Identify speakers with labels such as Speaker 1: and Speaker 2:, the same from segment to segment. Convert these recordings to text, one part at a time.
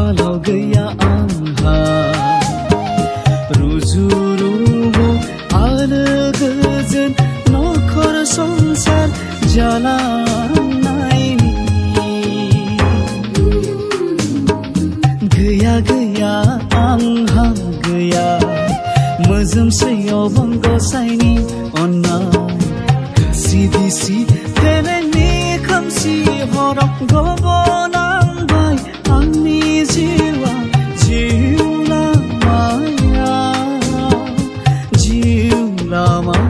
Speaker 1: खाफालाव गैया आंहा रुजु रुमु आलो गोजोन नखर संसार जालांनायनि गैया गैया आंहा गैया मोजोमसेयाव बं गसाइनि अननाय गासि बिसि फेलेंनि खोमसि हराव गबनांबाय आंनि जिउआ जिउ लामाया जिउ लामाया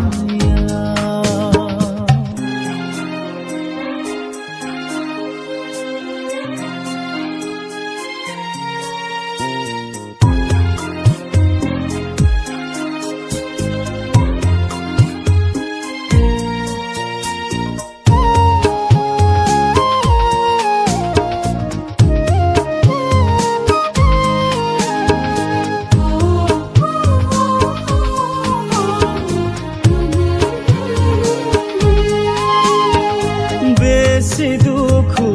Speaker 1: बेसे दुखु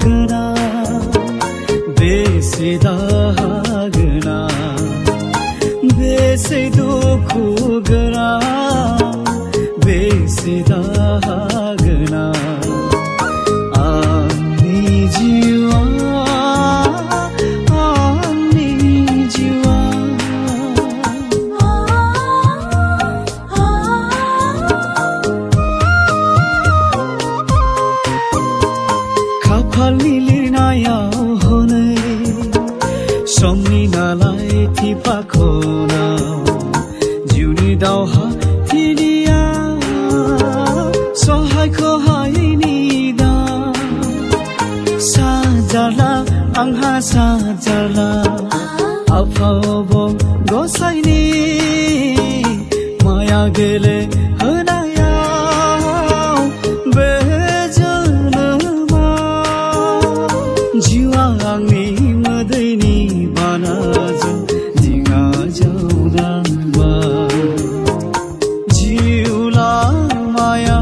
Speaker 1: गोना बेसे दाहा गोना बेसे दुखु गोना बेसे दाहा गोना आंनि जिउआ आंनि जिउआ खाफालनि लिरनायाव हनै समनि नालाय थिफाखनाव जिउनि दावहा थिलिया सहायखौ हायैनि दा साजारला आंहा साजारला आफाव गसाइनि माया गेले होनायाव बे जिउआ आंनि मोदैनि बानाजों दिङा जावनांबाय जिउ लामाया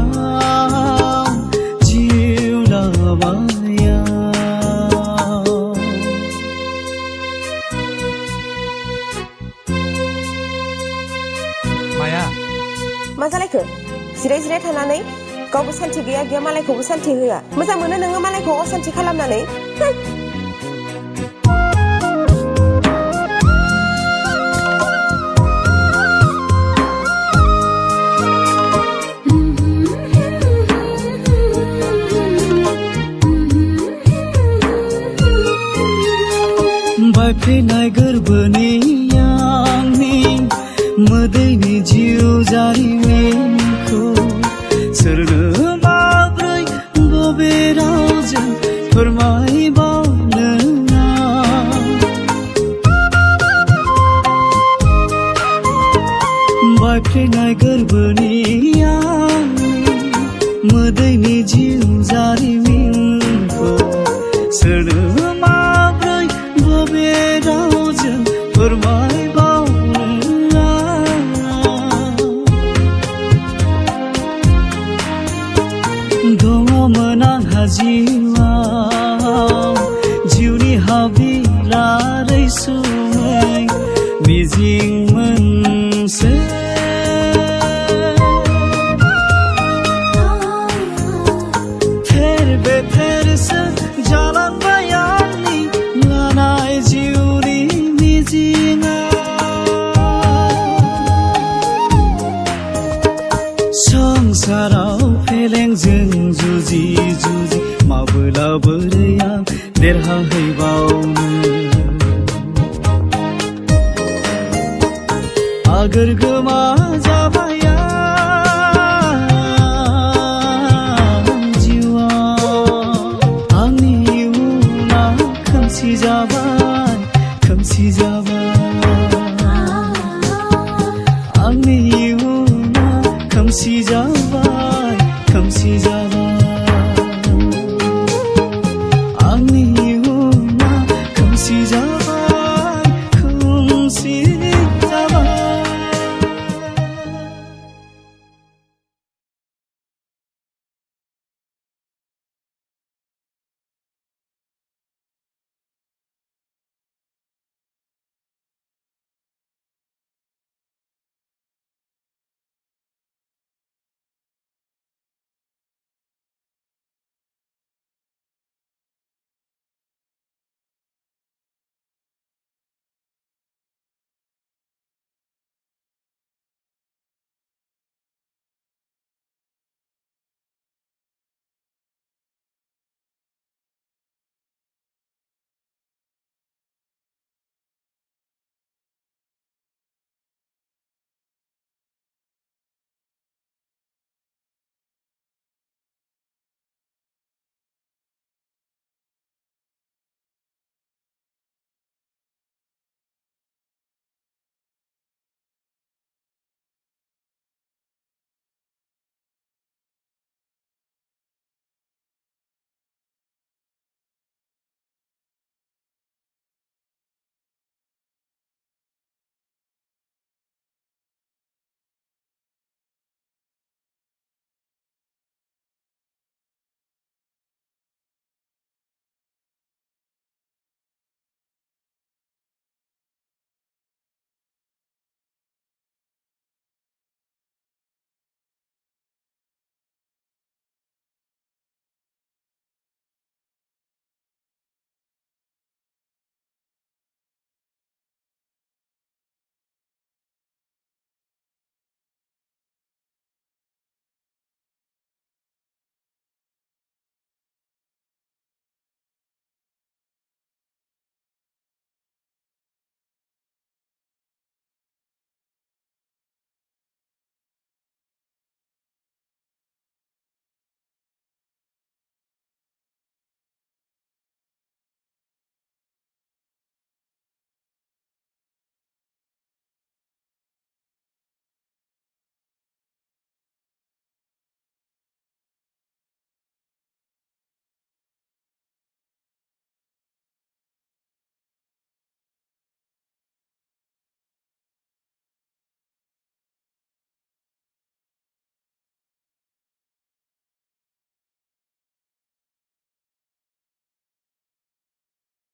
Speaker 1: जिउ लामाया
Speaker 2: माया
Speaker 3: मा जालायखो जिराय जिराय थानानै गावबो सान्थि गैया गैया मालायखौबो सान्थि होआ मोजां मोनो नोङो मालायखौ असान्थि खालामनानै
Speaker 1: बायफ्लेनाय गोरबोनि आंनि मोदैनि जिउ जारिमिनखौ सोरनो माब्रै बबे रावजों फोरमायबावनो बायफ्लेनाय गोरबोनि आंनि मोदैनि जिउ जारिमिनखौ सोरनो माब्रै बबे रावजों फोरमायबावनो दङमोन आंहा जिउआव जिउनि हाबिला रैसुमै मिजिं मोनसे थेर बेथेरसो जालांबाय आंनि लानाय जिउनि मिजिङा संसाराव फेलेंजों जुजि जुजि माबोला बोरै आं देरहाहैबावनो आगोर गोमा जाबाय जिउआ आंनि इयुना खोमसि जाबाय खोमसि जाबाय